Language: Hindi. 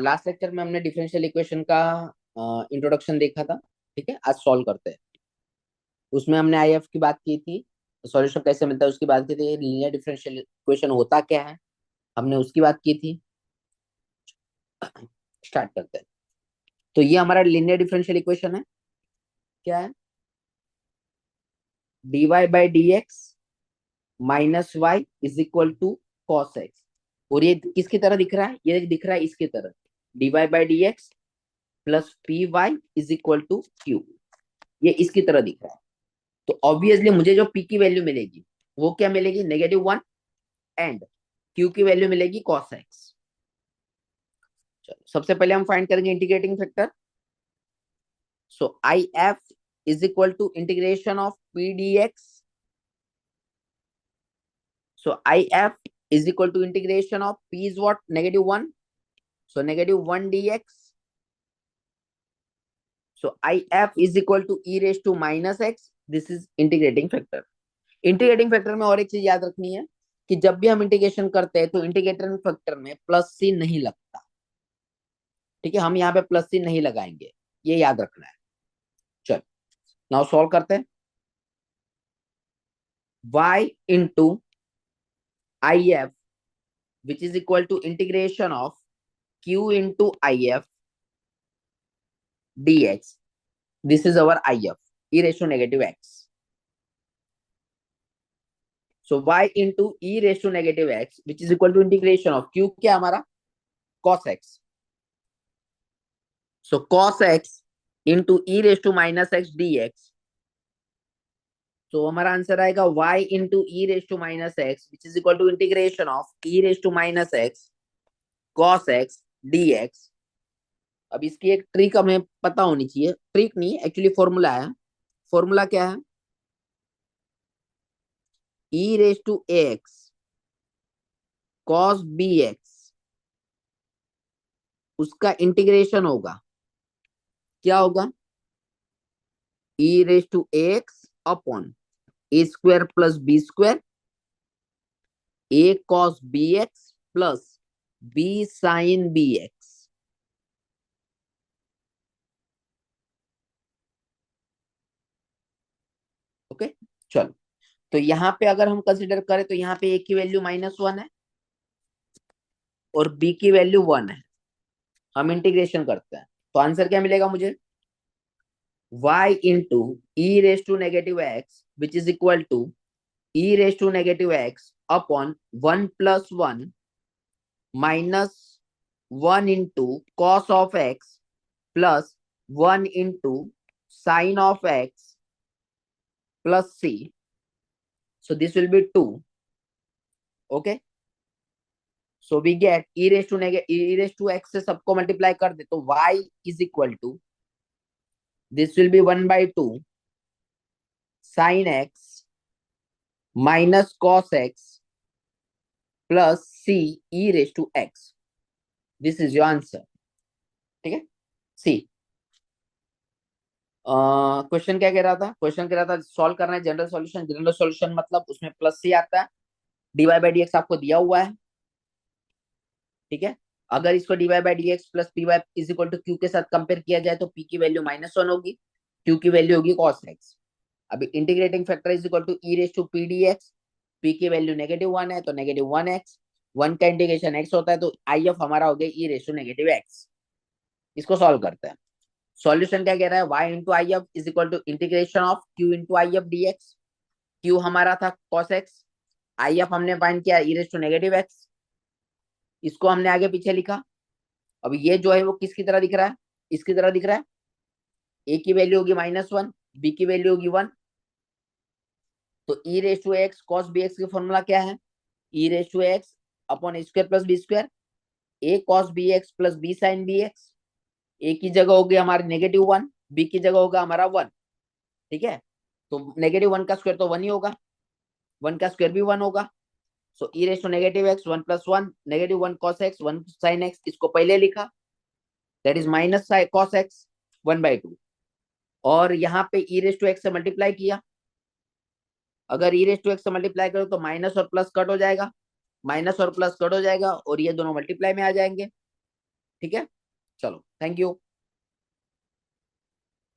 लास्ट लेक्चर में हमने डिफरेंशियल इक्वेशन का इंट्रोडक्शन देखा था। ठीक है, आज सॉल्व करते हैं। उसमें हमने आईएफ की बात की थी, सॉल्यूशन कैसे मिलता है उसकी बात की थी, लीनियर डिफरेंशियल इक्वेशन होता क्या है हमने उसकी बात की थी। स्टार्ट करते हैं। तो ये हमारा लीनियर डिफरेंशियल इक्वेशन है। क्या है? dy by D X minus Y is equal to cos X. और ये किसकी तरह दिख रहा है? ये दिख रहा है इसकी तरह, dy by D X plus P Y is equal to Q. ये इसकी तरह दिख रहा है। तो ऑब्वियसली मुझे जो पी की वैल्यू मिलेगी वो क्या मिलेगी? -1 एंड क्यू की वैल्यू मिलेगी कॉस एक्स। चलो सबसे पहले हम फाइंड करेंगे integrating factor. So I F is equal to integration of P D X. So I F is equal to integration of P is what? -1, so -1 dx. So if is equal to e raised to minus x. This is integrating factor. Integrating factor में और एक चीज याद रखनी है कि जब भी हम इंटीग्रेशन करते हैं तो इंटीग्रेटिंग फैक्टर में प्लस सी नहीं लगता। ठीक है, हम यहाँ पे प्लस सी नहीं लगाएंगे, ये याद रखना है। चल नाउ सॉल्व करते हैं। y into I F which is equal to integration of q into I F D X. This is our I F, E ratio negative X. So y into e raised to negative x which is equal to integration of q क्या हमारा? cos x. So cos x into e raised to minus x dx. So हमारा आंसर आएगा y into e raised to minus x which is equal to integration of e raised to minus x cos x dx. अब इसकी एक ट्रिक हमें पता होनी चाहिए, ट्रिक नहीं एक्चुअली फॉर्मूला है। फॉर्मूला क्या है? e raised to ax cos bx उसका इंटीग्रेशन होगा, क्या होगा? e raised to ax upon A square plus B square A cos B x plus B sine B X. Okay चलो, तो यहाँ पे अगर हम कंसिडर करें तो यहाँ पे ए की वैल्यू -1 है और बी की वैल्यू 1 है। हम इंटीग्रेशन करते हैं तो आंसर क्या मिलेगा मुझे? y into E raise to negative X which is equal to E raise to negative X upon 1+1 minus 1 into cos of X plus 1 into sine of X plus c. So this will be 2. Okay. So we get e raised to x से सबको मल्टीप्लाई कर दे तो y is equal to, this will be 1/2 sin x minus cos x plus c e raised to x. This is your answer. ठीक है, सी। क्वेश्चन क्या कह रहा था? क्वेश्चन कह रहा था सॉल्व करना है जनरल सॉल्यूशन। जनरल सॉल्यूशन मतलब उसमें प्लस सी आता है, dy बाई डी एक्स आपको दिया हुआ है। ठीक है, अगर इसको dy by D X plus P Y is equal to Q के साथ कंपेयर किया जाए तो p की वैल्यू -1 होगी, q की वैल्यू होगी cos x। अभी integrating factor is equal to e raise to P D X, p की वैल्यू -1 है तो -1x, 1 का इंटीग्रेशन x होता है तो आई एफ हमारा हो गया e raise to negative x। इसको सॉल्व करते हैं। सॉल्यूशन क्या कह रहा है? y into I F is equal to integration of q into I F D X. q हमारा था cos x, आई एफ हमने फाइंड किया e raise to negative x, इसको हमने आगे पीछे लिखा। अब ये जो है वो किसकी तरह दिख रहा है? इसकी तरह दिख रहा है। ए की वैल्यू होगी -1, बी की वैल्यू होगी 1। तो e raise to x cos B x का फॉर्मूला क्या है? E raise to x upon A square plus B square A cos B x plus B sine B x. A की जगह होगी हमारी -1, बी की जगह होगा हमारा 1। ठीक है, तो -1 का स्क्वायर तो 1 ही होगा, 1 का स्क्वायर भी 1 होगा। So e raise to negative x 1+1 -1 cos x 1 sin x, इसको पहले लिखा, that is minus cos x 1/2। और यहाँ पे ई रेज टू एक्स से मल्टीप्लाई किया, अगर ई रेज टू एक्स से मल्टीप्लाई करो तो माइनस और प्लस कट हो जाएगा, माइनस और प्लस कट हो जाएगा और ये दोनों मल्टीप्लाई में आ जाएंगे। ठीक है, चलो थैंक यू।